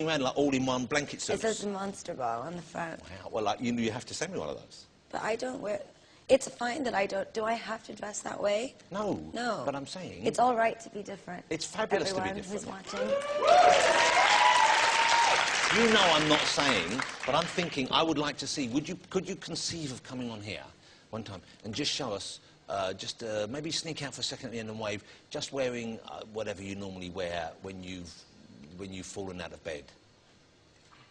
around like all in one blanket suits. It says the Monster Ball on the front. Wow. Well, like, you have to send me one of those. But I don't wear... It's fine that I don't... Do I have to dress that way? No. No. But I'm saying... It's all right to be different. It's fabulous to be different. Everyone who's watching. You know I'm not saying, but I'm thinking I would like to see... Could you conceive of coming on here one time and just show us... maybe sneak out for a second at the end and wave, just wearing whatever you normally wear when you've fallen out of bed.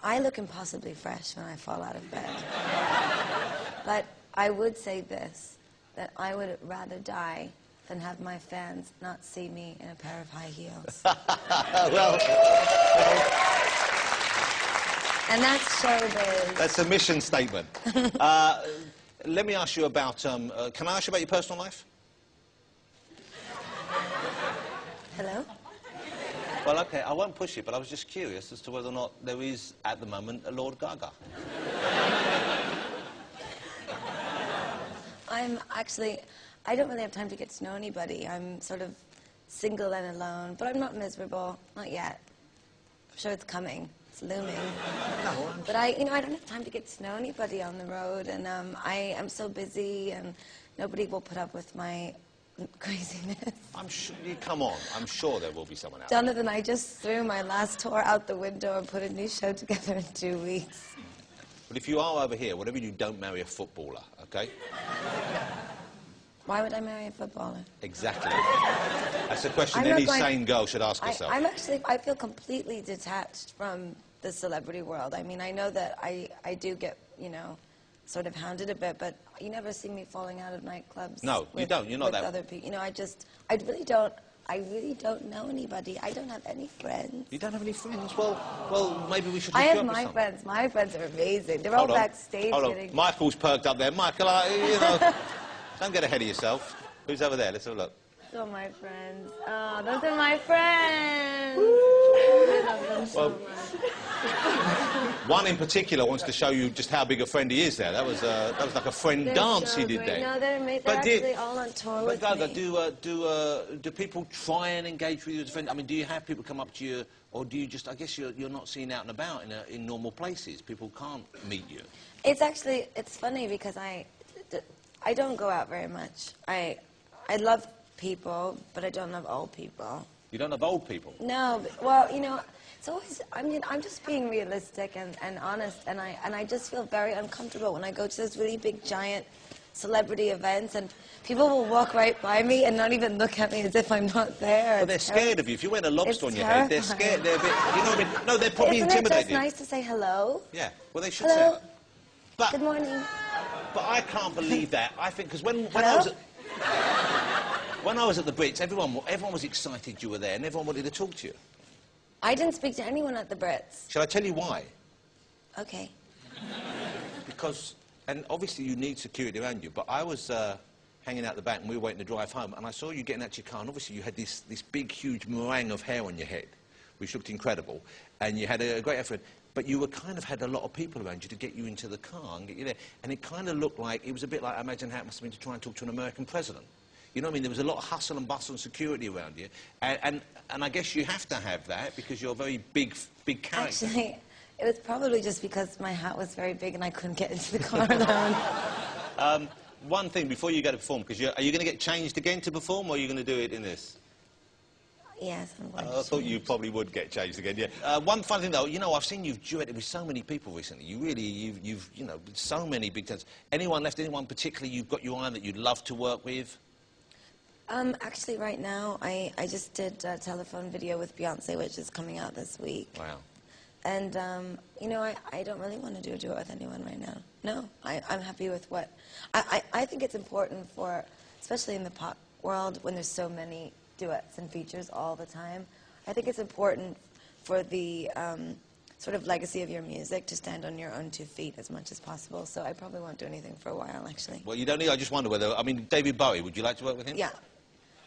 I look impossibly fresh when I fall out of bed. But I would say this, that I would rather die than have my fans not see me in a pair of high heels. Well... And that's showbiz. That's a mission statement. Let me ask you about... can I ask you about your personal life? Hello? Well, OK, I won't push it, but I was just curious as to whether or not there is, at the moment, a Lord Gaga. I'm actually... I don't really have time to get to know anybody. I'm sort of single and alone, but I'm not miserable. Not yet. I'm sure it's coming. It's looming. No, but I don't have time to get to know anybody on the road, and I am so busy, and nobody will put up with my craziness. I'm sure... Come on. I'm sure there will be someone out there. Jonathan, I just threw my last tour out the window and put a new show together in 2 weeks. But if you are over here, whatever you don't marry a footballer, OK? Why would I marry a footballer? Exactly. That's a question any sane girl should ask herself. I feel completely detached from the celebrity world. I mean, I know that I do get, sort of hounded a bit, but you never see me falling out of nightclubs. No, you don't. You're not that. Other people. I really don't know anybody. I don't have any friends. You don't have any friends? Well, maybe we should look you up with my some. friends. My friends are amazing. They're all backstage. Hold on. Michael's perked up there. Michael, don't get ahead of yourself. Who's over there? Let's have a look. Those are my friends. Oh, those are my friends. I love them so much. One in particular wants to show you just how big a friend he is there. That was like a friend dance he did there. No, they're actually all on tour with Gaga, me. do people try and engage with you as a friend? I mean, do you have people come up to you, or do you just... I guess you're not seen out and about in normal places. People can't meet you. It's funny because I don't go out very much. I love people, but I don't love old people. You don't love old people? No, well, it's always... I'm just being realistic and honest, and I just feel very uncomfortable when I go to those really big, giant celebrity events, and people will walk right by me and not even look at me as if I'm not there. Well, they're scared of you. If you wear a lobster on your head, they're scared. They're a bit... No, they're probably intimidated. Isn't it just nice to say hello? Yeah, well, they should hello. say... But, good morning. But I can't believe that. I think, because when I was at the Brits, everyone was excited you were there, and everyone wanted to talk to you. I didn't speak to anyone at the Brits. Shall I tell you why? Okay. Because, and obviously you need security around you, but I was hanging out the back and we were waiting to drive home, and I saw you getting out your car, and obviously you had this big, huge meringue of hair on your head, which looked incredible, and you had a great effort. But you kind of had a lot of people around you to get you into the car and get you there. And it kind of looked like, it was a bit like, I imagine how it must have been to try and talk to an American president. You know what I mean? There was a lot of hustle and bustle and security around you. And I guess you have to have that because you're a very big character. Actually, it was probably just because my hat was very big and I couldn't get into the car alone. One thing before you go to perform, because are you going to get changed again to perform, or are you going to do it in this? Yes, I'm going to I thought you probably would get changed again, yeah. One fun thing, though, I've seen you've duetted with so many people recently. You've so many big talents. Anyone particularly you've got your eye on that you'd love to work with? Actually, right now, I just did a telephone video with Beyonce, which is coming out this week. Wow. And, I don't really want to do a duet with anyone right now. No, I'm happy with what... I think it's important for, especially in the pop world, when there's so many duets and features all the time, I think it's important for the sort of legacy of your music to stand on your own 2 feet as much as possible. So I probably won't do anything for a while, actually. Well, you don't need... I just wonder whether... I mean, David Bowie, would you like to work with him? Yeah.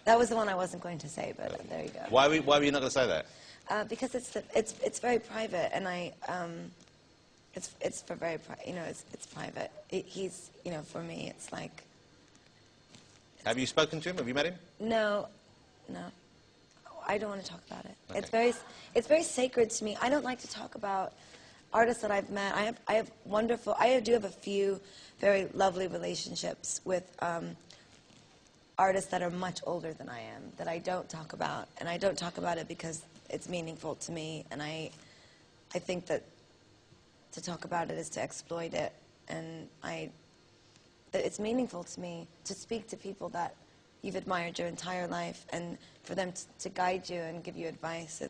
That was the one I wasn't going to say, but there you go. Why were you not going to say that? Because it's very private, and it's for very it's private. He's for me it's like. Have you spoken to him? Have you met him? No. I don't want to talk about it. Okay. It's very sacred to me. I don't like to talk about artists that I've met. I do have a few very lovely relationships with artists that are much older than I am that I don't talk about, and I don't talk about it because it's meaningful to me, and I think that to talk about it is to exploit it, and that it's meaningful to me to speak to people that you've admired your entire life, and for them to guide you and give you advice.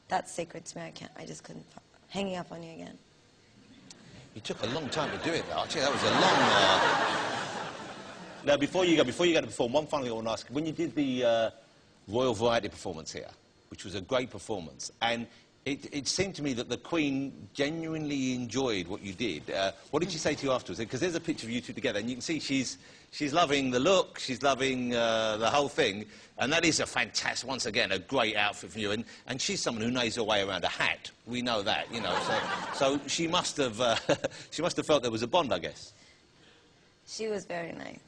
That's sacred to me. I just couldn't. Hanging up on you again. You took a long time to do it, though. Actually, that was a long... Now, before you go to perform, one final thing I want to ask. When you did the Royal Variety performance here, which was a great performance, and it seemed to me that the Queen genuinely enjoyed what you did. What did she say to you afterwards? Because there's a picture of you two together, and you can see she's loving the look, she's loving the whole thing, and that is a fantastic, once again, a great outfit for you. And she's someone who knows her way around a hat. We know that, you know. So she must have felt there was a bond, I guess. She was very nice.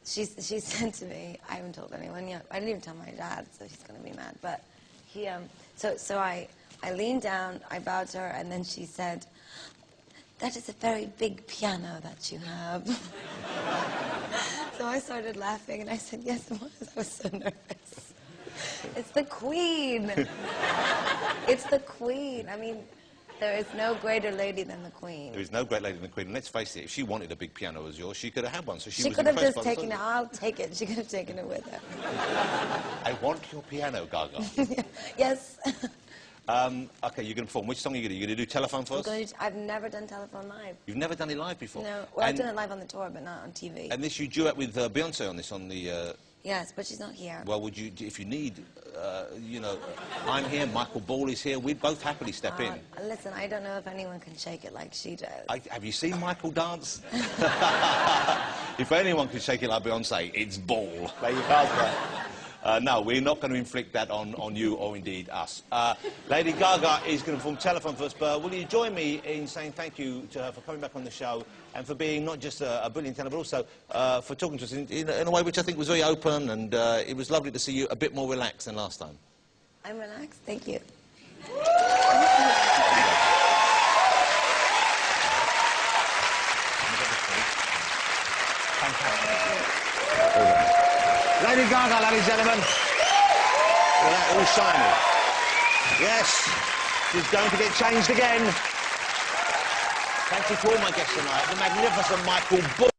She said to me, I haven't told anyone yet. I didn't even tell my dad, so he's going to be mad. But he, so I leaned down, I bowed to her, and then she said, "That is a very big piano that you have." So I started laughing, and I said, "Yes, it was." I was so nervous. It's the Queen. It's the Queen. I mean, there is no greater lady than the Queen. There is no great lady than the Queen. And let's face it, if she wanted a big piano as yours, she could have had one. So she could have just taken it. I'll take it. She could have taken it with her. I want your piano, Gaga. Yes. Okay, you're going to perform. Which song are you going to do? You're going to do Telephone first? I've never done Telephone live. You've never done it live before? No. Well, I've done it live on the tour, but not on TV. And this, you duet with Beyonce on this, on the... Yes, but she's not here. Well, would you, if you need, you know, I'm here, Michael Ball is here, we'd both happily step in. Listen, I don't know if anyone can shake it like she does. Have you seen Michael dance? If anyone can shake it like Beyonce, it's Ball. There you go. No, we're not going to inflict that on you or indeed us. Lady Gaga is going to perform Telephone first, but will you join me in saying thank you to her for coming back on the show and for being not just a brilliant tenor, but also for talking to us in a way which I think was very open, and it was lovely to see you a bit more relaxed than last time. I'm relaxed, thank you. Lady Gaga, ladies and gentlemen. Look at that, all shiny. Yes, she's going to get changed again. Thank you to all my guests tonight. The magnificent Michael Ball.